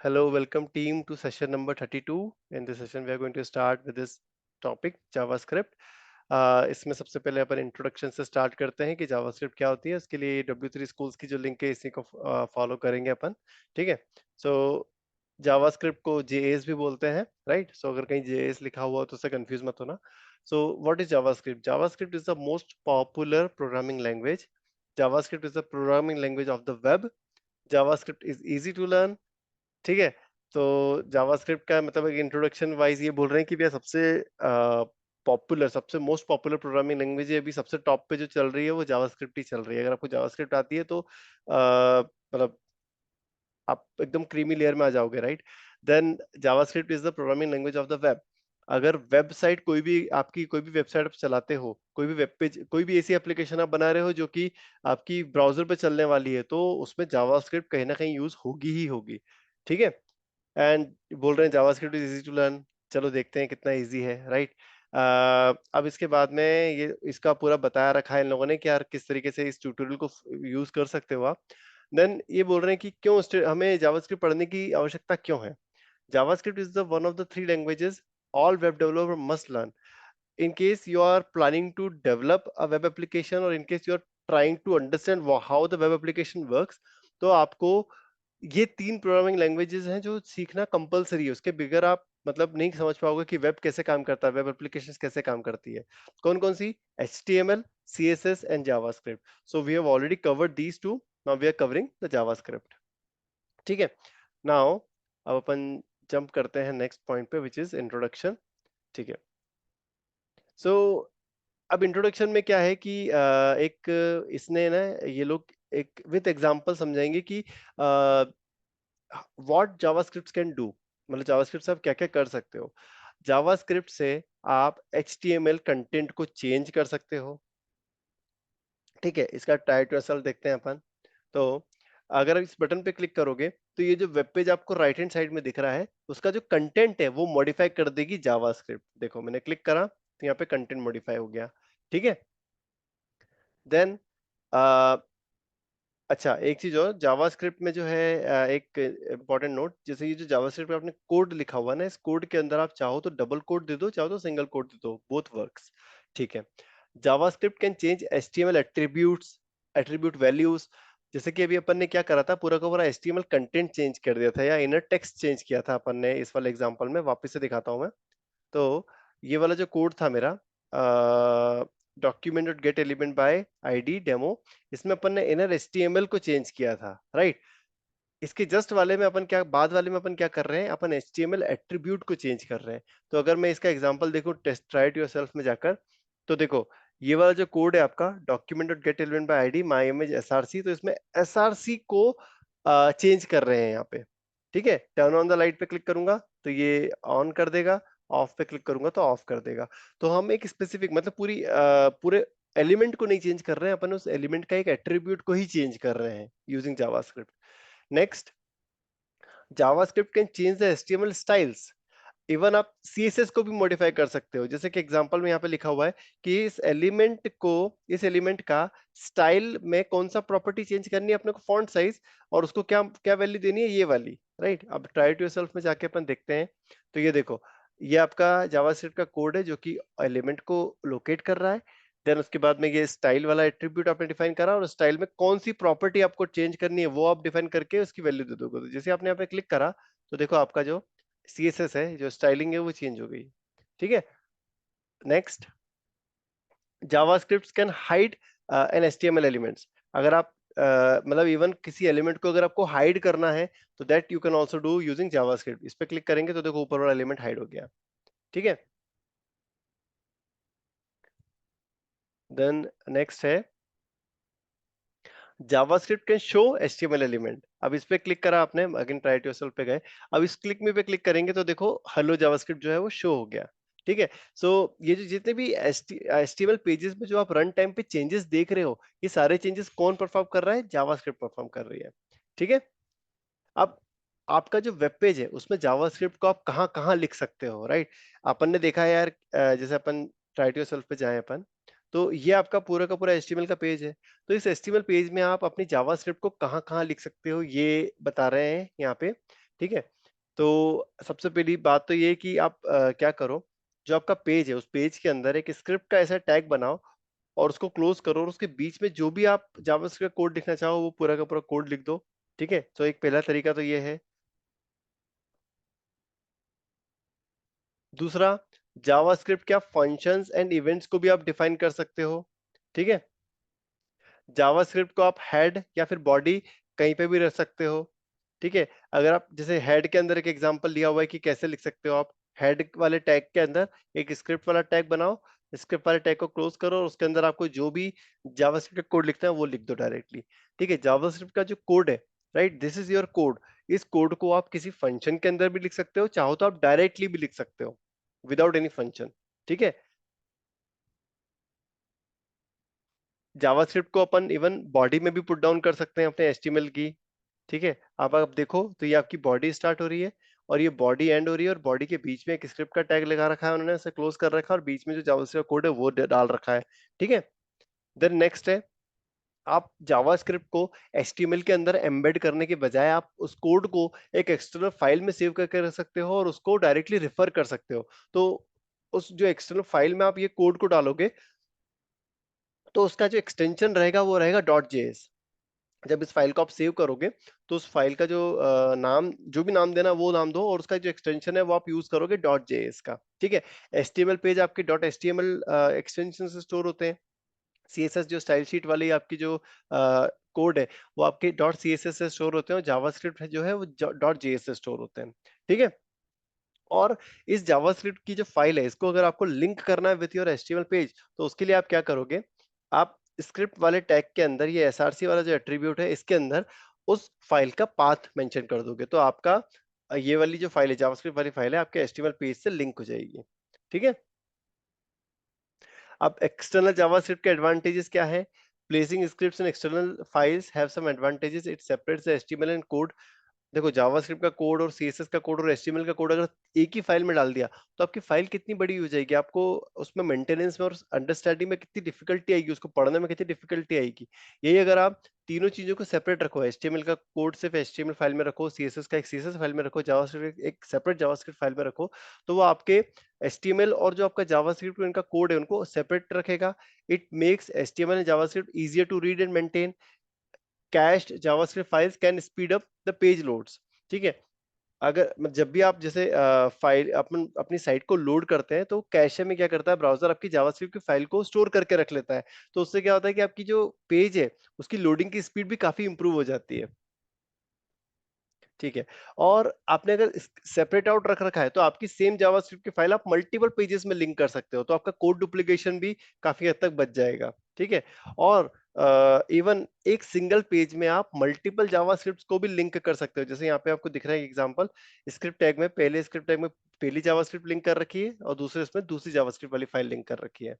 Hello, welcome team to session number 32. In this session, we are going to start with this topic JavaScript. इसमें सबसे पहले अपन introduction से start करते हैं कि जावास्क्रिप्ट क्या होती है। उसके लिए W3 स्कूल्स की जो लिंक है इसी को फॉलो करेंगे अपन। ठीक है। सो जावास्क्रिप्ट को JS भी बोलते हैं, राइट? सो अगर कहीं JS लिखा हुआ हो तो उससे कंफ्यूज मत होना। So what is JavaScript? JavaScript is the most popular programming language. JavaScript is the programming language of the web. JavaScript is easy to learn. ठीक है। तो जावास्क्रिप्ट का मतलब एक इंट्रोडक्शन वाइज ये बोल रहे हैं कि भैया सबसे पॉपुलर, सबसे मोस्ट पॉपुलर प्रोग्रामिंग लैंग्वेज है, अभी सबसे टॉप पे जो चल रही है वो जावास्क्रिप्ट ही चल रही है। अगर आपको जावास्क्रिप्ट आती है तो मतलब आप एकदम क्रीमी लेयर में आ जाओगे, right? Then JavaScript is the programming language of the web. अगर वेबसाइट कोई भी आपकी, कोई भी वेबसाइट आप चलाते हो, कोई भी वेब पेज, कोई भी ऐसी एप्लीकेशन आप बना रहे हो जो कि आपकी ब्राउजर पे चलने वाली है, तो उसमें जावास्क्रिप्ट कहीं ना कहीं यूज होगी ही होगी। ठीक है। एंड बोल रहे हैं JavaScript is easy to learn. चलो देखते हैं कितना इजी है, राइट? अब इसके बाद में ये इसका पूरा बताया रखा है इन लोगों ने कि यार किस तरीके से इस ट्यूटोरियल को यूज कर सकते हो आप। देन ये बोल रहे हैं कि क्यों हमें जावास्क्रिप्ट पढ़ने की आवश्यकता क्यों है। JavaScript is the one of the three languages all web developer must learn in case you are planning to develop a web application, or in case you are trying to understand how the web application works। तो आपको ये तीन programming languages हैं जो सीखना compulsory है। उसके बगैर आप मतलब नहीं समझ पाओगे कि वेब कैसे काम करता है, वेब एप्लीकेशंस कैसे काम करती है। कौन कौन सी? HTML, CSS and JavaScript. So we have already covered these two, now we are covering the JavaScript. ठीक है। नाउ अब अपन जंप करते हैं नेक्स्ट पॉइंट पे, विच इज इंट्रोडक्शन। ठीक है। सो अब इंट्रोडक्शन में क्या है कि एक इसने ना, ये लोग एक विद एग्जांपल समझाएंगे कि व्हाट जावास्क्रिप्ट कैन डू। मतलब जावास्क्रिप्ट से आप क्या क्या कर सकते हो। जावास्क्रिप्ट से आप HTML कंटेंट को चेंज कर सकते हो। ठीक है। इसका ट्राई टू एसएल देखते हैं अपन। तो अगर आप इस बटन पे क्लिक करोगे तो ये जो वेब पेज आपको राइट हैंड साइड में दिख रहा है, उसका जो कंटेंट है वो मॉडिफाई कर देगी जावास्क्रिप्ट। देखो मैंने क्लिक करा तो यहाँ पे कंटेंट मॉडिफाई हो गया। ठीक है। देन अच्छा, एक चीज और जावास्क्रिप्ट में जो है, एक इंपॉर्टेंट नोट, जैसे ये जो जावास्क्रिप्ट में आपने कोड लिखा हुआ है ना, इस कोड के अंदर आप चाहो तो डबल कोड दे दो, चाहो तो सिंगल कोड दे दो, बोथ वर्क्स। ठीक है। JavaScript can change HTML attributes, attribute values. जैसे कि अभी अपन ने क्या करा था, पूरा का पूरा HTML कंटेंट चेंज कर दिया था, या इनर टेक्स्ट चेंज किया था अपन ने इस वाले एग्जांपल में। वापस से दिखाता हूं मैं। तो ये वाला जो कोड था मेरा, document dot gate element by ID demo, इसमें अपन ने इनर HTML को चेंज किया था, राइट? इसके जस्ट वाले में अपन क्या, बाद वाले में अपन क्या कर रहे हैं, अपन HTML एट्रीब्यूट को चेंज कर रहे हैं। तो अगर मैं इसका एग्जांपल देखूं टेस्ट ट्राई इट योरसेल्फ में जाकर, तो देखो ये वाला जो कोड है आपका, document dot gate element by ID my image SRC, तो इसमें SRC को चेंज कर रहे हैं यहाँ पे। ठीक है। टर्न ऑन द लाइट पे क्लिक करूंगा तो ये ऑन कर देगा, ऑफ पे क्लिक करूंगा तो ऑफ कर देगा। तो हम एक स्पेसिफिक, मतलब पूरे एलिमेंट को नहीं चेंज कर रहे हैं अपन, उस एलिमेंट का एक एट्रीब्यूट को ही चेंज कर रहे हैं using JavaScript. Next, JavaScript can change the HTML styles. Even आप CSS को भी मॉडिफाई कर सकते हो। जैसे कि एग्जांपल में यहाँ पे लिखा हुआ है कि इस एलिमेंट का स्टाइल में कौन सा प्रॉपर्टी चेंज करनी है अपने को, फॉन्ट साइज, और उसको क्या क्या वैल्यू देनी है, ये वाली, राइट? अब ट्राई टू योरसेल्फ में जाके अपन देखते हैं। तो ये देखो, ये आपका जावास्क्रिप्ट का कोड है जो कि एलिमेंट को लोकेट कर रहा है। देन उसके बाद में ये स्टाइल वाला एट्रीब्यूट आपने डिफाइन करा, और स्टाइल में कौन सी प्रॉपर्टी आपको चेंज करनी है वो आप डिफाइन करके उसकी वैल्यू दे दोगे। तो जैसे आपने यहाँ पे क्लिक करा तो देखो आपका जो CSS है, जो स्टाइलिंग है, वो चेंज हो गई। ठीक है। Next, JavaScript can hide an HTML elements. अगर आप मतलब इवन किसी एलिमेंट को अगर आपको हाइड करना है तो that you can also do using JavaScript. इस पे क्लिक करेंगे तो देखो ऊपर वाला एलिमेंट हाइड हो गया। ठीक है। देन नेक्स्ट है, JavaScript can show HTML element. अब इस पे क्लिक करा आपने, अगेन ट्राई टू योरसेल्फ पे गए। अब इस क्लिक में पे क्लिक करेंगे तो देखो हेलो जावास्क्रिप्ट जो है वो शो हो गया। ठीक है। सो ये जो जितने भी HTML पेजेस में जो आप रन टाइम पे चेंजेस देख रहे हो, ये सारे चेंजेस कौन परफॉर्म कर रहा है? जावास्क्रिप्ट परफॉर्म कर रही है। ठीक है। अब आपका जो वेब पेज है उसमें जावास्क्रिप्ट को आप कहाँ कहाँ लिख सकते हो, राइट? अपन ने देखा है यार, जैसे अपन ट्राई टू योरसेल्फ पे जाए अपन, तो ये आपका पूरा का पूरा HTML का पेज है। तो इस HTML पेज में आप अपनी जावास्क्रिप्ट को कहाँ कहाँ लिख सकते हो ये बता रहे हैं यहाँ पे। ठीक है। तो सबसे पहली बात तो ये है कि आप क्या करो, जो आपका पेज है उस पेज के अंदर एक स्क्रिप्ट का ऐसा टैग बनाओ और उसको क्लोज करो और उसके बीच में जो भी आप जावास्क्रिप्ट कोड लिखना चाहो वो पूरा का पूरा कोड लिख दो। ठीक है, तो एक पहला तरीका तो ये है। दूसरा, जावास्क्रिप्ट क्या फंक्शंस एंड इवेंट्स को भी आप डिफाइन कर सकते हो। ठीक है, जावास्क्रिप्ट को आप हेड या फिर बॉडी कहीं पे भी रख सकते हो। ठीक है, अगर आप जैसे हेड के अंदर एक एग्जांपल दिया हुआ है कि कैसे लिख सकते हो आप, हेड वाले टैग के अंदर एक स्क्रिप्ट वाला टैग बनाओ, स्क्रिप्ट वाले टैग को क्लोज करो और उसके अंदर आपको जो भी जावास्क्रिप्ट कोड लिखना है वो लिख दो डायरेक्टली। ठीक है, जावास्क्रिप्ट का जो कोड है, right, this is your code. इस कोड को आप किसी फंक्शन के अंदर भी लिख सकते हो, चाहो तो आप डायरेक्टली भी लिख सकते हो विदाउट एनी फंक्शन। ठीक है, जावास्क्रिप्ट को अपन इवन बॉडी में भी पुट डाउन कर सकते हैं अपने एचटीएमएल की। ठीक है, अब आप देखो तो ये आपकी बॉडी स्टार्ट हो रही है और ये बॉडी एंड हो रही है और बॉडी के बीच में एक स्क्रिप्ट का टैग लगा रखा है उन्होंने, उसे क्लोज कर रखा है और बीच में जो जावास्क्रिप्ट कोड है वो डाल रखा है। ठीक है, देन नेक्स्ट है, आप जावास्क्रिप्ट को एचटीएमएल के अंदर एम्बेड करने के बजाय आप उस कोड को एक एक्सटर्नल फाइल में सेव करके रख सकते हो और उसको डायरेक्टली रेफर कर सकते हो। तो उस जो एक्सटर्नल फाइल में आप ये कोड को डालोगे तो उसका जो एक्सटेंशन रहेगा वो रहेगा डॉट जेएस। जब इस फाइल को आप सेव करोगे तो उस फाइल का जो नाम, जो भी नाम देना वो नाम दो और उसका जो एक्सटेंशन है वो आप यूज करोगे डॉट जेएस का। ठीक है, एचटीएमएल पेज आपके डॉट एचटीएमएल एक्सटेंशन से स्टोर होते हैं। सीएसएस जो स्टाइल शीट वाली आपकी जो कोड है वो आपके डॉट सीएसएस से स्टोर होते हैं और जावास्क्रिप्ट जो है वो डॉट जेएस से स्टोर होते हैं। ठीक है, और इस जावास्क्रिप्ट की जो फाइल है इसको अगर आपको लिंक करना है विथ योर एचटीएमएल पेज तो उसके लिए आप क्या करोगे, आप स्क्रिप्ट वाले टैग के अंदर ये एसआरसी वाला जो एट्रीब्यूट है इसके अंदर उस फाइल का पाथ मेंशन कर दोगे तो आपका ये वाली जो फाइल है जावास्क्रिप्ट वाली फाइल है आपके एचटीएमएल पेज से लिंक हो जाएगी। ठीक है, अब एक्सटर्नल जावास्क्रिप्ट के एडवांटेजेस क्या है, placing scripts in external files have some advantages, it separates the HTML and code. देखो जावास्क्रिप्ट का कोड और सीएसएस का कोड और एचटीएमएल का कोड अगर एक ही फाइल में डाल दिया तो आपकी फाइल कितनी बड़ी हो जाएगी, आपको उसमें मेंटेनेंस में और अंडरस्टैंडिंग में कितनी डिफिकल्टी आएगी, उसको पढ़ने में कितनी डिफिकल्टी आएगी। यही अगर आप तीनों चीजों को सेपरेट रखो, एचटीएमएल का कोड सिर्फ एचटीएमएल फाइल में रखो, सीएसएस का एक सीएसएस फाइल में रखो, जावास्क्रिप्ट एक सेपरेट जावास्क्रिप्ट फाइल में रखो, तो वो आपके एचटीएमएल और जो आपका जावास्क्रिप्ट इनका कोड है उनको सेपरेट रखेगा। It makes HTML and JavaScript easier to read and maintain. Cached JavaScript files can speed up the page loads. ठीक है, अगर जब भी आप जैसे फाइल अपन अपनी साइट को लोड करते हैं तो कैशे में क्या करता है, ब्राउजर आपकी जावास्क्रिप्ट की फाइल को स्टोर करके रख लेता है। तो उससे क्या होता है कि आपकी जो पेज है उसकी लोडिंग की स्पीड भी काफी इंप्रूव हो जाती है। ठीक है, और आपने अगर सेपरेट आउट रख रखा है तो आपकी सेम जावास्क्रिप्ट की फाइल आप मल्टीपल पेजेस में लिंक कर सकते हो, तो आपका कोड डुप्लीकेशन भी काफी हद तक बच जाएगा। ठीक है, और इवन एक सिंगल पेज में आप मल्टीपल जावास्क्रिप्ट्स को भी लिंक कर सकते हो, जैसे यहाँ पे आपको दिख रहा है एग्जांपल, स्क्रिप्ट टैग में पहले स्क्रिप्ट टैग में पहली जावास्क्रिप्ट लिंक कर रखी है और दूसरे इसमें दूसरी जावास्क्रिप्ट वाली फाइल लिंक कर रखी है।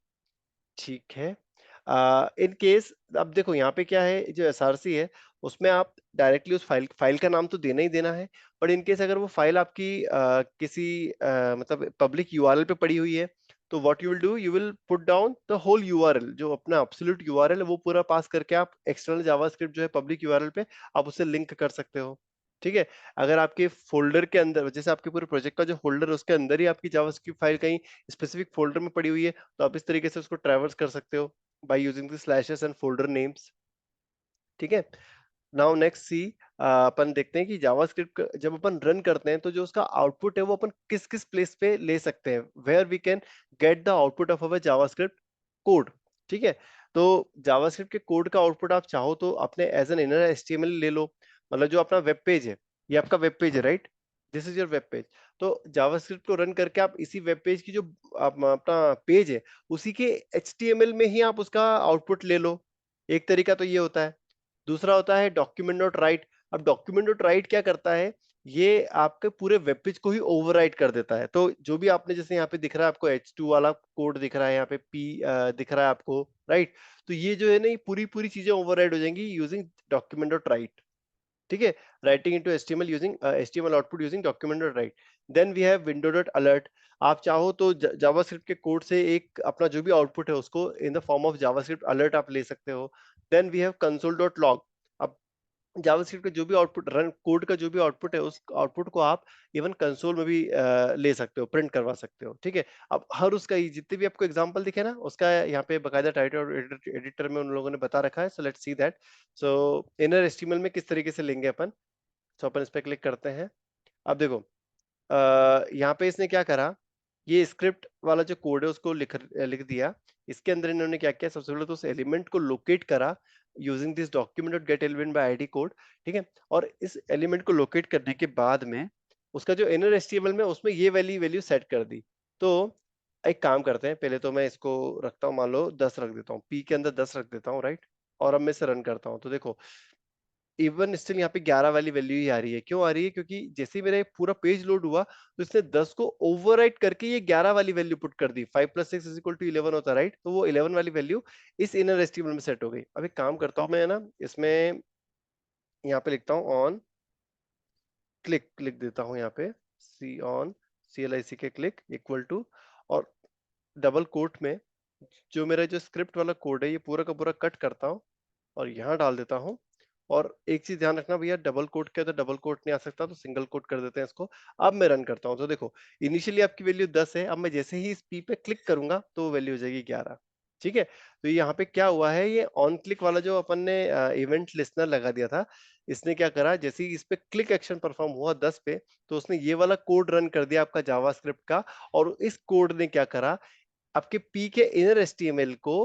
ठीक है, इन केस अब देखो यहाँ पे क्या है, जो एसआरसी है उसमें आप डायरेक्टली उस फाइल फाइल का नाम तो देना ही देना है, पर इन केस अगर वो फाइल आपकी किसी मतलब पब्लिक यूआरएल पे पड़ी हुई है तो what you will do, you will put down the whole URL, जो अपना एब्सोल्यूट यूआरएल है वो पूरा पास करके आप एक्सटर्नल जावास्क्रिप्ट जो है पब्लिक यूआरएल पे आप उसे लिंक कर सकते हो। ठीक है, अगर आपके फोल्डर के अंदर जैसे आपके पूरे प्रोजेक्ट का जो फोल्डर है उसके अंदर ही आपकी जावास्क्रिप्ट फाइल कहीं स्पेसिफिक फोल्डर में पड़ी हुई है तो आप इस तरीके से उसको ट्रैवर्स कर सकते हो by using the slashes and folder names. ठीक है, नाउ नेक्स्ट सी, अपन देखते हैं कि जावास्क्रिप्ट जब अपन रन करते हैं तो जो उसका आउटपुट है वो अपन किस किस प्लेस पे ले सकते हैं, where we can get the output of our JavaScript code. ठीक है, तो जावास्क्रिप्ट के कोड का आउटपुट आप चाहो तो अपने एज एन इनर एचटीएमएल ले लो, मतलब जो अपना वेब पेज है, ये आपका वेब पेज है, right, this is your web page. तो जावास्क्रिप्ट को रन करके आप इसी वेब पेज की जो अपना पेज है उसी के एचटीएमएल में ही आप उसका आउटपुट ले लो। एक तरीका तो ये होता है। दूसरा होता है डॉक्यूमेंट डॉट राइट। अब डॉक्यूमेंट डॉट राइट क्या करता है, ये आपके पूरे वेब पेज को ही ओवरराइट कर देता है, तो जो भी आपने जैसे यहाँ पे दिख रहा है आपको H2 वाला कोड दिख रहा है, यहाँ पे P दिख रहा है आपको, राइट, तो ये जो है ना ये पूरी पूरी चीजें ओवरराइट हो जाएंगी यूजिंग डॉक्यूमेंट डॉट राइट। ठीक है, writing into HTML using HTML output using document dot write. Then we have window dot alert. आप चाहो तो जावास्क्रिप्ट के कोड से एक अपना जो भी आउटपुट है उसको in the form of JavaScript alert आप ले सकते हो। Then we have console dot log. JavaScript का जो भी आउटपुट रन कोड का जो भी आउटपुट है उस आउटपुट को आप इवन कंसोल में भी ले सकते हो, प्रिंट करवा सकते हो। ठीक है, अब हर उसका जितने भी आपको एग्जांपल दिखे ना उसका यहाँ पे बकायदा टाइटल और एडिटर में उन लोगों ने बता रखा है। So let's see that. So inner HTML में किस तरीके से लेंगे अपन। सो अपन इस पे क्लिक करते हैं। अब देखो यहाँ पे इसने क्या करा, ये स्क्रिप्ट वाला जो कोड है उसको लिख दिया। इसके अंदर इन्होंने क्या किया, सबसे पहले तो उस एलिमेंट को लोकेट करा using this document dot gate element by ID code. ठीक है, और इस एलिमेंट को लोकेट करने के बाद में उसका जो इनर एचटीएमएल में उसमें ये वाली वैल्यू सेट कर दी। तो एक काम करते हैं, पहले तो मैं इसको रखता हूँ, मान लो 10 रख देता हूँ, पी के अंदर 10 रख देता हूँ, राइट। और अब मैं इसे रन करता हूँ तो देखो इवन स्टिल यहाँ पे 11 वाली वैल्यू ही आ रही है। क्यों आ रही है, क्योंकि जैसे ही मेरा ये पूरा पेज लोड हुआ तो इसने 10 को ओवरराइट करके ये 11 वाली वैल्यू पुट कर दी। 5 + 6 = 11 होता है, राइट। तो वो 11 वाली वैल्यू इस इनर एचटीएमएल में सेट हो गई। अब एक काम करता हूँ मैं, ना इसमें यहाँ पे लिखता हूँ ऑन क्लिक, लिख देता हूँ यहाँ पे सी ऑन CLIC के क्लिक इक्वल टू, और डबल कोट में जो मेरा जो स्क्रिप्ट वाला कोड है ये पूरा का पूरा कट करता हूँ और यहाँ डाल देता हूँ। और एक चीज ध्यान रखना भैया, डबल कोट के अंदर डबल कोट नहीं आ सकता, तो सिंगल कोट कर देते हैं इसको। अब मैं रन करता हूँ तो देखो इनिशियली आपकी वैल्यू 10 है, अब मैं जैसे ही इस पी पे क्लिक करूंगा तो वैल्यू हो जाएगी 11। ठीक है, तो यहाँ पे क्या हुआ है, ये ऑन क्लिक वाला जो अपन ने इवेंट लिस्नर लगा दिया था, इसने क्या करा, जैसे ही इस पे क्लिक एक्शन परफॉर्म हुआ 10 पे, तो उसने ये वाला कोड रन कर दिया आपका जावास्क्रिप्ट का। और इस कोड ने क्या करा, आपके पी के इनर एचटीएमएल को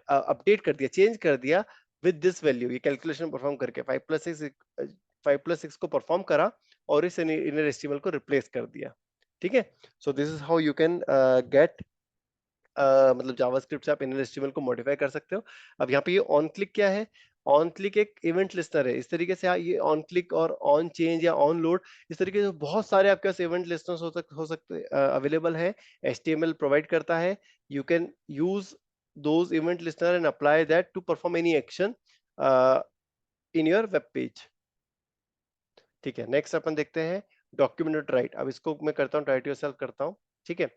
अपडेट कर दिया, चेंज कर दिया विद दिस वैल्यू। ये कैलकुलेशन परफॉर्म करके 5 + 6 को परफॉर्म करा और इस इनर एचटीएमएल को रिप्लेस कर दिया। ठीक है, so this is how you can get मतलब जावास्क्रिप्ट से आप इनर एचटीएमएल को मॉडिफाई कर सकते हो। अब यहाँ पे ये ऑन क्लिक क्या है, ऑन क्लिक एक इवेंट लिस्टर है। इस तरीके से ये ऑन क्लिक और ऑन चेंज या ऑन लोड, इस तरीके से बहुत सारे आपके पास इवेंट लिस्टर्स हो सकते अवेलेबल है। एचटीएमएल प्रोवाइड करता है, you can use those event listener and apply that to perform any action in your web page। ठीक है, नेक्स्ट अपन देखते हैं डॉक्यूमेंट राइट। अब इसको मैं करता हूँ राइट योरसेल्फ करता हूँ। ठीक है,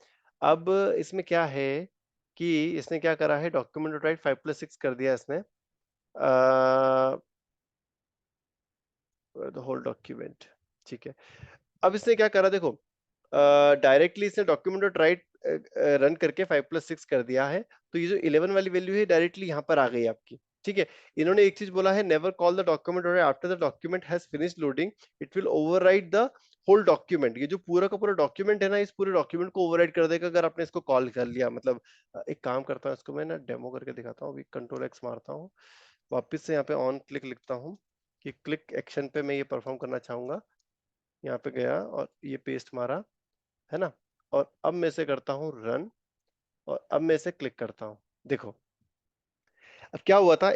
अब इसमें क्या है कि इसने क्या करा है, डॉक्यूमेंट राइट 5 + 6 कर दिया इसने, द होल डॉक्यूमेंट। ठीक है, अब इसने क्या करा देखो, डायरेक्टली इसने डॉक्यूमेंट डॉट राइट रन करके 5 + 6 कर दिया है। तो ये जो 11 वाली वैल्यू है डायरेक्टली यहाँ पर आ गई आपकी। ठीक है, इन्होंने एक चीज बोला है, नेवर कॉल द डॉक्यूमेंट और after the document has finished loading it will overwrite the whole document. ये जो पूरा का पूरा डॉक्यूमेंट है ना, इस पूरे डॉक्यूमेंट को ओवरराइट कर देगा अगर आपने इसको कॉल कर लिया। मतलब एक काम करता हूँ, इसको मैं ना डेमो करके दिखाता हूँ। अभी Ctrl+X मारता हूँ, वापस से यहाँ पे ऑन क्लिक लिखता हूँ कि क्लिक एक्शन पे मैं ये परफॉर्म करना चाहूंगा। यहाँ पे गया और ये पेस्ट मारा, है ना। और अब मैं इसे करता हूँ रन, और अब मैं इसे क्लिक करता हूँ। देखो अब क्या हुआ था,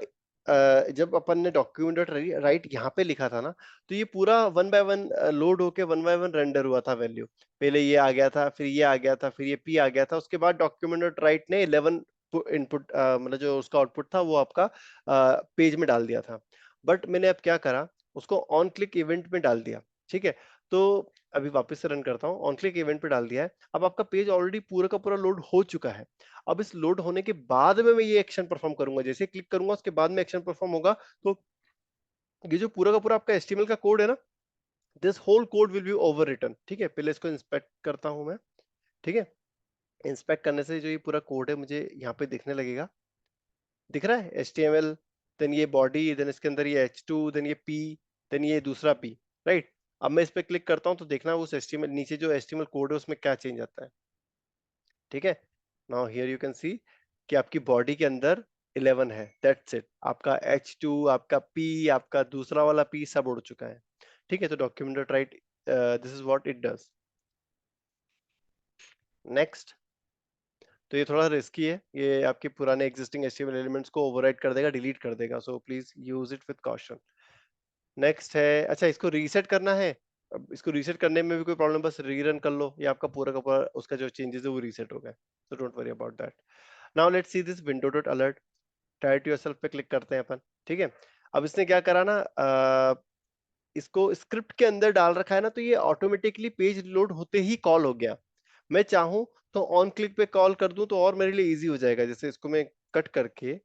जब अपन ने डॉक्यूमेंट डॉट राइट यहाँ पे लिखा था ना, तो ये पूरा वन बाय वन लोड होके वन बाय वन रेंडर हुआ था वैल्यू। पहले ये आ गया था, फिर ये आ गया था, फिर ये पी आ गया था, उसके बाद डॉक्यूमेंट डॉट राइट ने 11 इनपुट मतलब जो उसका आउटपुट था वो आपका पेज में डाल दिया था। बट मैंने अब क्या करा, उसको ऑन क्लिक इवेंट में डाल दिया। ठीक है, तो अभी वापस से रन करता हूँ, ऑन क्लिक इवेंट पे डाल दिया है। अब आपका पेज ऑलरेडी पूरा का पूरा लोड हो चुका है। अब इस लोड होने के बाद में मैं ये एक्शन परफॉर्म करूंगा, जैसे क्लिक करूंगा उसके बाद में एक्शन परफॉर्म होगा। तो ये जो पूरा का पूरा आपका एचटीएमएल का कोड है ना, this whole code will be overwritten. ठीक है, पहले इसको इंस्पेक्ट करता हूं मैं। ठीक है, इंस्पेक्ट करने से जो ये पूरा कोड है मुझे यहाँ पे दिखने लगेगा। दिख रहा है HTML, देन ये बॉडी, देन इसके अंदर ये H2, देन ये P, देन ये दूसरा P, राइट। अब मैं इस पे क्लिक करता हूं तो देखना उस HTML नीचे जो HTML कोड है उसमें क्या चेंज आता है। ठीक है, now here you can see कि आपकी बॉडी के अंदर 11 है, दैट्स इट। आपका H2, आपका P, आपका दूसरा वाला P सब उड़ चुका है। ठीक है, तो document right this is what it does. Next, तो ये थोड़ा रिस्की है, ये आपके पुराने एग्जिस्टिंग HTML एलिमेंट्स को ओवरराइट कर देगा, डिलीट कर देगा, so please use it with caution. Next है, अच्छा इसको रीसेट करना है। अब इसको रीसेट करने में भी कोई प्रॉब्लम, बस रीरन कर लो, ये आपका पूरा का पूरा उसका जो चेंजेस है वो रीसेट हो गए। So don't worry about that. Now let's see this window dot alert. Try to yourself पे क्लिक करते हैं अपन। ठीक है, अब इसने क्या करा ना, इसको स्क्रिप्ट के अंदर डाल रखा है ना, तो ये ऑटोमेटिकली पेज लोड होते ही कॉल हो गया। मैं चाहूं तो ऑन क्लिक पे कॉल कर दूं तो और मेरे लिए इजी हो जाएगा। जैसे इसको मैं कट करके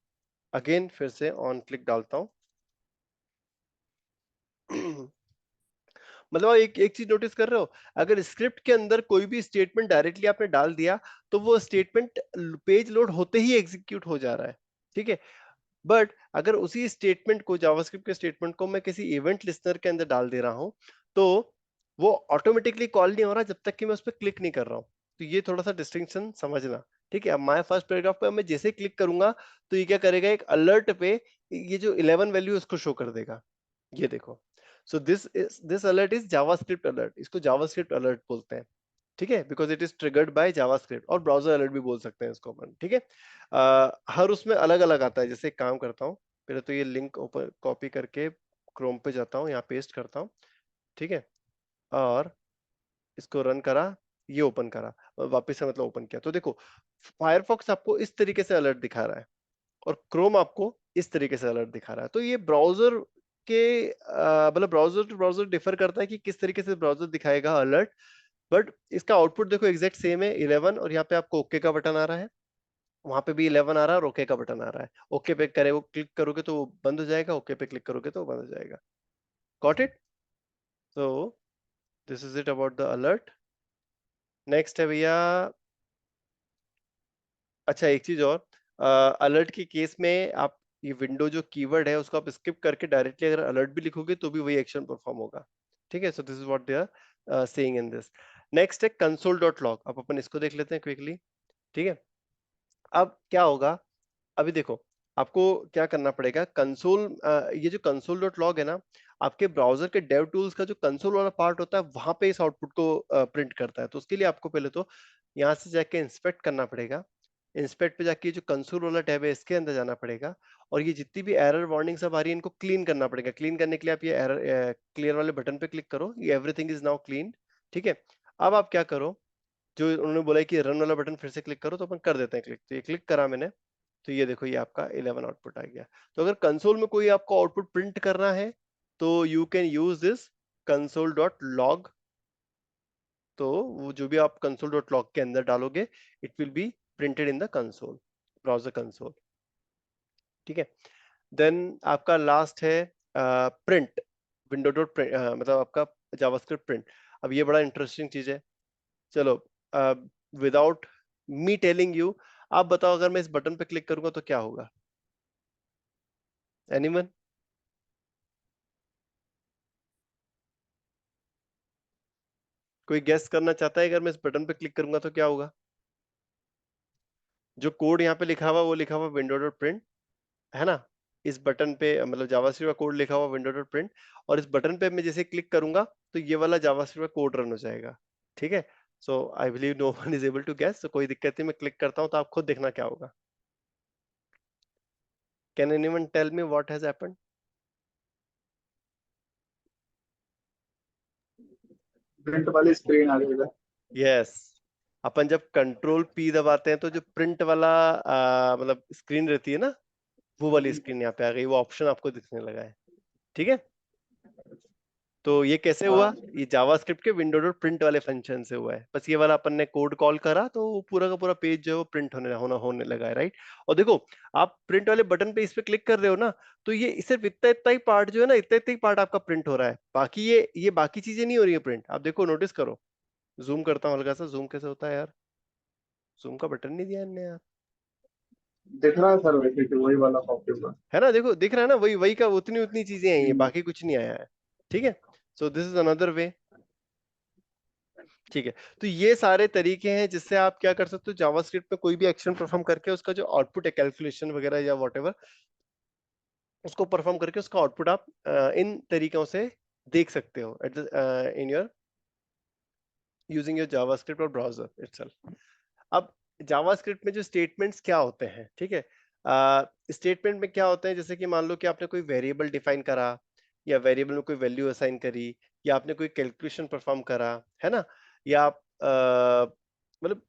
अगेन फिर से ऑन क्लिक डालता हूं, मतलब एक एक चीज नोटिस कर रहे हो, अगर स्क्रिप्ट के अंदर कोई भी स्टेटमेंट डायरेक्टली आपने डाल दिया तो वो स्टेटमेंट पेज लोड होते ही एग्जीक्यूट हो जा रहा है, ठीक है। बट अगर उसी स्टेटमेंट को, जावास्क्रिप्ट के स्टेटमेंट को मैं किसी इवेंट लिस्नर के अंदर डाल दे रहा हूं, तो वो ऑटोमेटिकली कॉल नहीं हो रहा जब तक कि मैं उस पर क्लिक नहीं कर रहा हूं। तो ये थोड़ा सा डिस्टिंक्शन समझना, ठीक है। अब माय फर्स्ट पैराग्राफ पे मैं जैसे क्लिक करूंगा तो ये क्या करेगा, एक अलर्ट पे ये जो 11 वैल्यू उसको शो कर देगा, ये देखो। So this alert is JavaScript alert, इसको जावास्क्रिप्ट अलर्ट बोलते हैं, ठीक है, because it is triggered by JavaScript, और ब्राउजर अलर्ट भी बोल सकते हैं इसको अपन, ठीक है। हर उसमें अलग अलग आता है। जैसे एक काम करता हूँ, पहले तो ये लिंक ऊपर कॉपी करके क्रोम पे जाता हूँ, यहाँ पेस्ट करता हूँ, ठीक है, और इसको रन करा, ये ओपन करा, और वापस से मतलब ओपन किया, तो देखो फायरफॉक्स आपको इस तरीके से अलर्ट दिखा रहा है और क्रोम आपको इस तरीके से अलर्ट दिखा रहा है। तो ये ब्राउजर के मतलब ब्राउजर टू ब्राउजर डिफर करता है कि किस तरीके से ब्राउजर दिखाएगा अलर्ट। बट इसका आउटपुट देखो एग्जैक्ट सेम है, 11, और यहाँ पे आपको ओके का बटन आ रहा है, वहां पे भी 11 आ रहा है और ओके का बटन आ रहा है। ओके पे करे वो क्लिक करोगे तो वो बंद हो जाएगा, ओके पे क्लिक करोगे तो वो बंद हो जाएगा। Got it? So this is it about the alert. Next है भैया, अच्छा एक चीज और, अलर्ट के केस में आप ये विंडो जो कीवर्ड है उसको आप स्किप करके डायरेक्टली अगर अलर्ट भी लिखोगे तो भी वही एक्शन परफॉर्म होगा, ठीक है। So this is what they are saying in this. Next है कंसोल डॉट लॉग, अब अपन इसको देख लेते हैं क्विकली, ठीक है। अब क्या होगा, अभी देखो आपको क्या करना पड़ेगा, कंसोल, ये जो कंसोल डॉट लॉग है ना, आपके ब्राउजर के डेव टूल्स का जो कंसोल वाला पार्ट होता है वहां पे इस आउटपुट को प्रिंट करता है। तो उसके लिए आपको पहले तो यहाँ से जाके इंस्पेक्ट करना पड़ेगा, इंस्पेक्ट पे जाके जो कंसोल वाला टैब है इसके अंदर जाना पड़ेगा, और ये जितनी भी एरर वार्निंग सब आ रही है इनको क्लीन करना पड़ेगा। क्लीन करने के लिए आप ये एरर क्लियर वाले बटन पे क्लिक करो, ये एवरीथिंग इज नाउ क्लीन, ठीक है। अब आप क्या करो, जो उन्होंने बोला है कि रन वाला बटन फिर से क्लिक करो, तो अपन कर देते हैं क्लिक। तो ये क्लिक करा मैंने, तो ये देखो ये आपका 11 आउटपुट आ गया। तो अगर कंसोल में कोई आपको आउटपुट प्रिंट करना है तो you can use this console dot log. तो वो जो भी आप कंसोल डॉट लॉग के अंदर डालोगे it will be printed in the console, browser console, ठीक है। देन आपका लास्ट है प्रिंट, विंडो डॉट प्रिंट, मतलब आपका जावास्क्रिप्ट प्रिंट। अब ये बड़ा इंटरेस्टिंग चीज है। चलो, विदाउट मी टेलिंग यू, आप बताओ अगर मैं इस बटन पे क्लिक करूंगा तो क्या होगा? एनीवन? कोई गेस करना चाहता है, अगर मैं इस बटन पे क्लिक करूंगा तो क्या होगा? जो कोड यहाँ पे लिखा हुआ वो लिखा हुआ विंडो डॉट प्रिंट, है ना। इस बटन पे मतलब जावास्क्रिप्ट का कोड लिखा हुआ विंडो डॉट प्रिंट, और इस बटन पे मैं जैसे क्लिक करूंगा तो ये वाला जावास्क्रिप्ट का कोड रन हो जाएगा, ठीक है। So I believe no one is able to guess, तो कोई दिक्कत नहीं, मैं क्लिक करता हूँ तो आप खुद देखना क्या होगा। Can anyone tell me what has happened? Print वाली स्क्रीन आ गई है। यस, अपन जब कंट्रोल पी दबाते हैं तो जो प्रिंट वाला मतलब स्क्रीन रहती है ना, वो वाली स्क्रीन यहाँ पे आ गई, वो ऑप्शन आपको दिखने लगा है, ठीक है। तो ये कैसे हुआ? हाँ, ये जावास्क्रिप्ट के विंडो डॉट प्रिंट वाले फंक्शन से हुआ है। बस ये वाला अपन ने कोड कॉल करा तो वो पूरा का पूरा पेज जो है वो प्रिंट होने लगा है, राइट। और देखो, आप प्रिंट वाले बटन पे इस पे क्लिक कर रहे हो ना, तो ये सिर्फ इतना इतना ही पार्ट जो है ना, इतना इतना ही पार्ट आपका प्रिंट हो रहा है, बाकी ये बाकी चीजें नहीं हो रही है प्रिंट। आप देखो, नोटिस करो, जूम करता हूँ हल्का सा, जूम कैसे होता है यार, जूम का बटन नहीं दिया इनने यार, दिख रहा है सर, वैसे कि वही वाला कॉपी होगा। है ना, देखो दिख रहा है ना, वही वही का उतनी उतनी चीजें आई हैं, बाकी कुछ नहीं आया है, ठीक है। So this is another way, ठीक है। तो ये सारे तरीके हैं जिससे आप क्या कर सकते हो, जावास्क्रिप्ट में कोई भी एक्शन परफॉर्म करके उसका जो आउटपुट है, कैलकुलेशन वगैरह या व्हाटएवर, उसको परफॉर्म करके उसका आउटपुट आप इन तरीकों से देख सकते हो at in your using your JavaScript और ब्राउजर इटसेल्फ। अब जावास्क्रिप्ट में जो स्टेटमेंट्स क्या होते हैं, ठीक है, स्टेटमेंट में क्या होते हैं, जैसे कि मान लो कि आपने कोई वेरिएबल डिफाइन करा, या वेरिएबल में कोई वैल्यू असाइन करी, या आपने कोई कैलकुलेशन परफॉर्म करा, है ना, या आप मतलब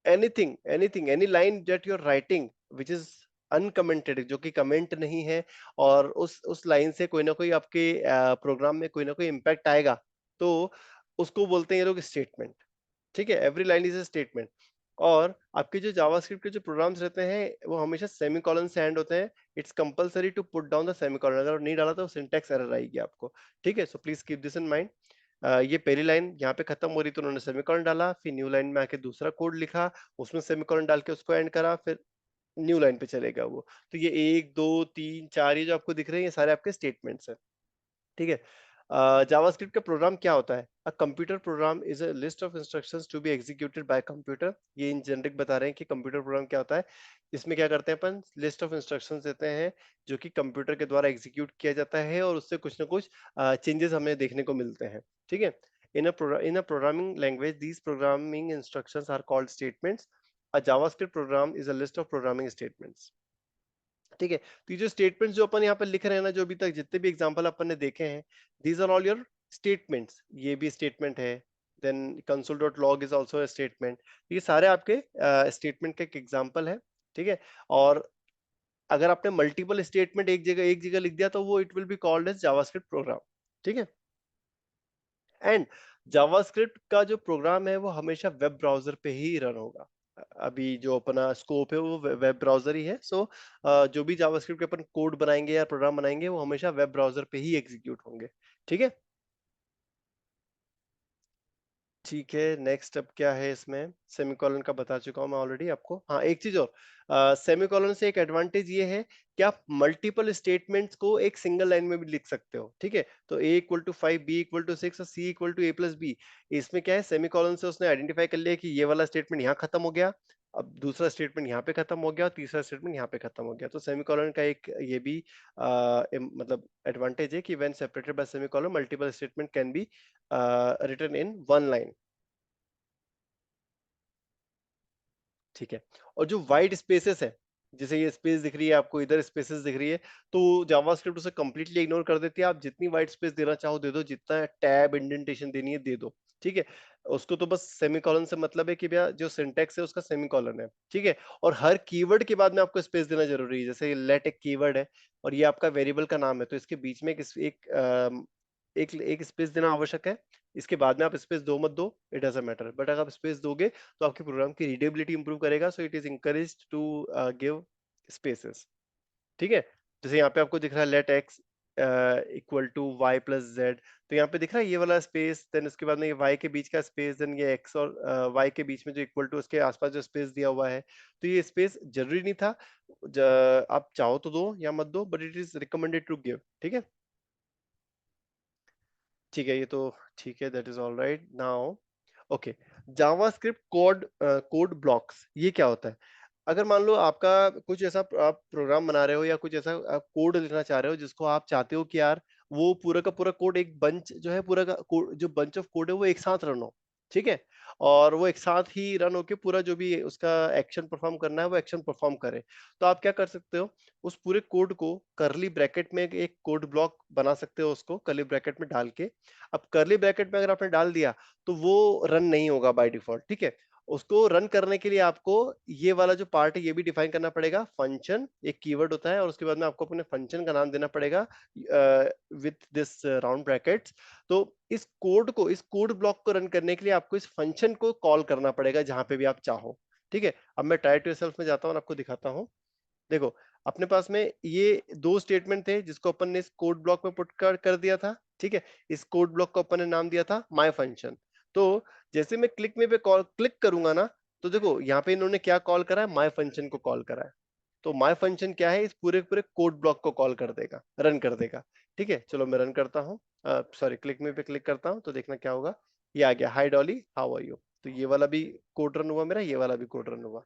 anything anything any line that you are writing which is uncommented, जो कि कमेंट नहीं है, और उस लाइन से कोई ना कोई आपके प्रोग्राम में कोई ना कोई इम्पैक्ट आएगा, तो उसको बोलते हैं ये लोग स्टेटमेंट, ठीक है। Every line is a statement. और आपके जो जावास्क्रिप्ट के जो प्रोग्राम्स रहते हैं वो हमेशा सेमीकोलन से एंड होते हैं। It's compulsory to put down the semicolon, अगर नहीं डाला तो सिंटैक्स एरर आएगी आपको। ठीक है, so please keep this in mind. ये पहली लाइन यहाँ पे खत्म हो रही तो उन्होंने सेमीकोलन डाला, फिर न्यू लाइन में आके दूसरा कोड लिखा, उसमें सेमीकोलन डाल के उसको एंड करा, फिर न्यू लाइन पे चलेगा वो। तो ये 1 2 3 4 ये जो आपको दिख रहे हैं ये सारे आपके स्टेटमेंट्स हैं। ठीक है। जावास्क्रिप्ट का प्रोग्राम क्या होता है? A computer program is a list of instructions to be executed by computer. ये इन जेनरिक बता रहे हैं कि कंप्यूटर प्रोग्राम क्या होता है। इसमें क्या करते हैं अपन, लिस्ट ऑफ इंस्ट्रक्शंस देते हैं जो कि कंप्यूटर के द्वारा एग्जीक्यूट किया जाता है और उससे कुछ ना कुछ चेंजेस हमें देखने को मिलते हैं। ठीक है। In a programming language these programming instructions are called statements. A JavaScript program is a list of programming statements. ठीक है। तो ये जो स्टेटमेंट्स जो अपन यहाँ पर लिख रहे हैं ना, जो अभी तक जितने भी एग्जांपल अपन ने देखे हैं, these are all your statements. ये भी स्टेटमेंट है। Then console.log is also a statement. ये सारे आपके स्टेटमेंट के एग्जांपल है। ठीक है। और अगर आपने मल्टीपल स्टेटमेंट एक जगह लिख दिया तो वो it will be called as JavaScript program. ठीक है। एंड जावास्क्रिप्ट का जो प्रोग्राम है वो हमेशा वेब ब्राउजर पे ही रन होगा। अभी जो अपना स्कोप है वो वेब ब्राउजर ही है। सो जो भी जावास्क्रिप्ट के अपन कोड बनाएंगे या प्रोग्राम बनाएंगे वो हमेशा वेब ब्राउजर पे ही एग्जीक्यूट होंगे। ठीक है। ठीक है, नेक्स्ट अब क्या है इसमें, सेमीकोलन का बता चुका हूं मैं ऑलरेडी आपको। हाँ, एक चीज और, सेमीकोलन से एक एडवांटेज ये है कि आप मल्टीपल स्टेटमेंट्स को एक सिंगल लाइन में भी लिख सकते हो। ठीक है। तो a = 5, b = 6 और c = a+b। इसमें क्या है, सेमीकोलन से उसने आइडेंटिफाई कर लिया कि ये वाला स्टेटमेंट यहाँ खत्म हो गया, अब दूसरा स्टेटमेंट यहाँ पे खत्म हो गया और तीसरा स्टेटमेंट यहाँ पे खत्म हो गया। तो सेमीकोलन का एक ये भी मतलब एडवांटेज है कि when separated by semicolon multiple statement can be written in one line. ठीक है। और जो वाइट स्पेसेस है, जैसे ये स्पेस दिख रही है आपको, इधर स्पेसेस दिख रही है, तो जावास्क्रिप्ट उसे कंप्लीटली इग्नोर कर देती है। आप जितनी वाइट स्पेस देना चाहो दे दो, जितना टैब इंडेंटेशन देनी है दे दो। ठीक है। उसको तो बस सेमीकोलन से मतलब है कि भैया जो सिंटेक्स है उसका सेमीकोलन है। ठीक है। और हर कीवर्ड के बाद में आपको स्पेस देना जरूरी है। जैसे लेट एक कीवर्ड है और ये आपका वेरिएबल का नाम है, तो इसके बीच में एक स्पेस देना आवश्यक है। इसके बाद में आप स्पेस दो मत दो, इट डजंट मैटर, बट अगर आप स्पेस दोगे तो आपके प्रोग्राम की रीडेबिलिटी इंप्रूव करेगा। So it is encouraged to give spaces. ठीक है। जैसे यहाँ पे आपको दिख रहा है let X equal to Y plus Z, तो यहाँ पे दिख रहा है ये वाला स्पेस, देन उसके बाद में ये वाई के बीच का स्पेस, देन ये एक्स और वाई के बीच में जो इक्वल टू उसके आसपास जो स्पेस दिया हुआ है, तो ये स्पेस जरूरी नहीं था। आप चाहो तो दो या मत दो, but it is recommended to give. ठीक है। ठीक है, ये तो ठीक है, that is all right now. Okay. JavaScript code blocks ये क्या होता है? अगर मान लो आपका कुछ ऐसा आप प्रोग्राम बना रहे हो या कुछ ऐसा आप कोड लिखना चाह रहे हो जिसको आप चाहते हो कि यार वो पूरा का पूरा कोड एक बंच जो है, पूरा का जो बंच ऑफ कोड है वो एक साथ रन हो। ठीक है। और वो एक साथ ही रन होके पूरा जो भी उसका एक्शन परफॉर्म करना है वो एक्शन परफॉर्म करे। तो आप क्या कर सकते हो, उस पूरे कोड को करली ब्रैकेट में एक कोड ब्लॉक बना सकते हो, उसको करली ब्रैकेट में डाल के। अब करली ब्रैकेट में अगर आपने डाल दिया तो वो रन नहीं होगा बाय डिफॉल्ट। ठीक है। उसको रन करने के लिए आपको ये वाला जो पार्ट है ये भी डिफाइन करना पड़ेगा। फंक्शन एक कीवर्ड होता है और उसके बाद में आपको अपने फंक्शन का नाम देना पड़ेगा विथ दिस राउंड ब्रैकेट्स। तो इस कोड ब्लॉक को रन करने के लिए आपको इस फंक्शन को कॉल करना पड़ेगा जहां पे भी आप चाहो। ठीक है। अब मैं ट्राई टू योरसेल्फ में जाता हूँ और आपको दिखाता हूँ। देखो, अपने पास में ये दो स्टेटमेंट थे जिसको अपन ने इस कोड ब्लॉक में पुट कर दिया था। ठीक है। इस कोड ब्लॉक को अपन ने नाम दिया था माय फंक्शन। तो जैसे मैं क्लिक में पे कॉल क्लिक करूंगा ना, तो देखो यहाँ पे इन्होंने क्या कॉल करा है, माय फंक्शन को कॉल करा है। तो माय फंक्शन क्या है, इस पूरे पूरे कोड ब्लॉक को कॉल कर देगा, रन कर देगा। ठीक है, चलो मैं रन करता हूँ, सॉरी क्लिक में पे क्लिक करता हूँ तो देखना क्या होगा। ये आ गया, हाय डॉली हाउ आर यू। तो ये वाला भी कोड रन हुआ मेरा, ये वाला भी कोड रन हुआ।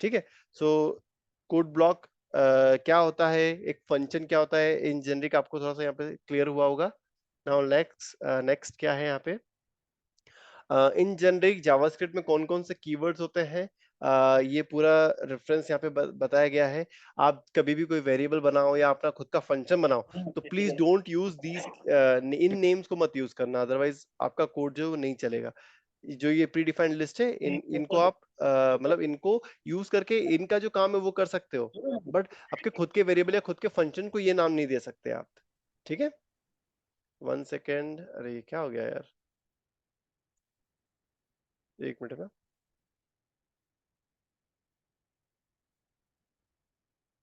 ठीक है। सो कोड ब्लॉक क्या होता है, एक फंक्शन क्या होता है, इन जेनरिक आपको थोड़ा सा यहाँ पे क्लियर हुआ होगा। नाउ नेक्स्ट क्या है यहाँ पे, इन जेनरिक जावास्क्रिप्ट में कौन कौन से कीवर्ड्स होते हैं, ये पूरा रेफरेंस यहाँ पे बताया गया है। आप कभी भी कोई वेरिएबल बनाओ या अपना खुद का फंक्शन बनाओ तो please don't use these, in names को मत यूज करना, अदरवाइज आपका कोड जो है वो नहीं चलेगा। जो ये प्री डिफाइंड लिस्ट है, इनको आप मतलब इनको यूज करके इनका जो काम है वो कर सकते हो, बट आपके खुद के वेरिएबल या खुद के फंक्शन को ये नाम नहीं दे सकते आप। ठीक है। 1 सेकेंड, अरे ये क्या हो गया यार, 1 मिनट ना।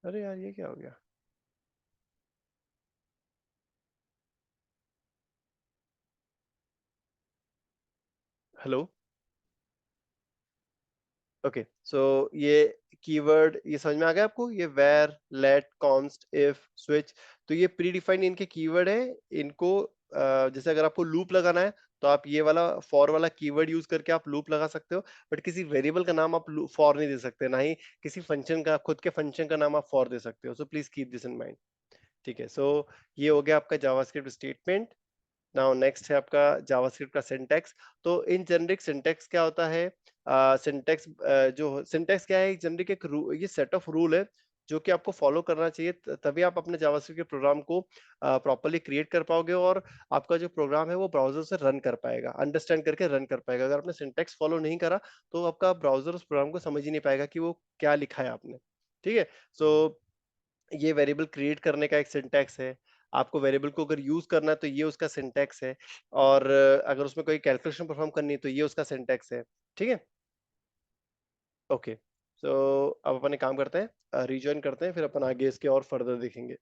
अरे यार ये क्या हो गया? हेलो। ओके, सो ये कीवर्ड ये समझ में आ गया आपको? ये var, let, const, if, switch, तो ये प्री डिफाइंड इनके कीवर्ड है। इनको जैसे अगर आपको लूप लगाना है तो आप ये वाला फॉर वाला कीवर्ड यूज करके आप लूप लगा सकते हो, बट किसी वेरिएबल का नाम आप फॉर नहीं दे सकते, ना ही किसी फंक्शन का, खुद के फंक्शन का नाम आप फॉर दे सकते हो। So please keep this in mind. ठीक है, सो ये हो गया आपका जावास्क्रिप्ट स्टेटमेंट। नाउ नेक्स्ट है आपका जावास्क्रिप्ट का सिंटैक्स। तो इन जेनरिक सिंटैक्स क्या होता है? सिंटैक्स जो सिंटैक्स क्या है, एक जेनरिक एक ये सेट ऑफ रूल है जो कि आपको फॉलो करना चाहिए, तभी आप अपने जावास्क्रिप्ट के प्रोग्राम को प्रॉपर्ली क्रिएट कर पाओगे और आपका जो प्रोग्राम है वो ब्राउजर से रन कर पाएगा, अंडरस्टैंड करके रन कर पाएगा। अगर आपने सिंटैक्स फॉलो नहीं करा तो आपका ब्राउजर उस प्रोग्राम को समझ ही नहीं पाएगा कि वो क्या लिखा है आपने। ठीक है, सो ये वेरिएबल क्रिएट करने का एक सिंटैक्स है। आपको वेरिएबल को अगर यूज करना है तो ये उसका सिंटैक्स है, और अगर उसमें कोई कैलकुलेशन परफॉर्म करनी है तो ये उसका सिंटैक्स है। ठीक है, ओके। सो अब अपन एक काम करते हैं, रिजॉइन करते हैं, फिर अपन आगे इसके और फर्दर देखेंगे।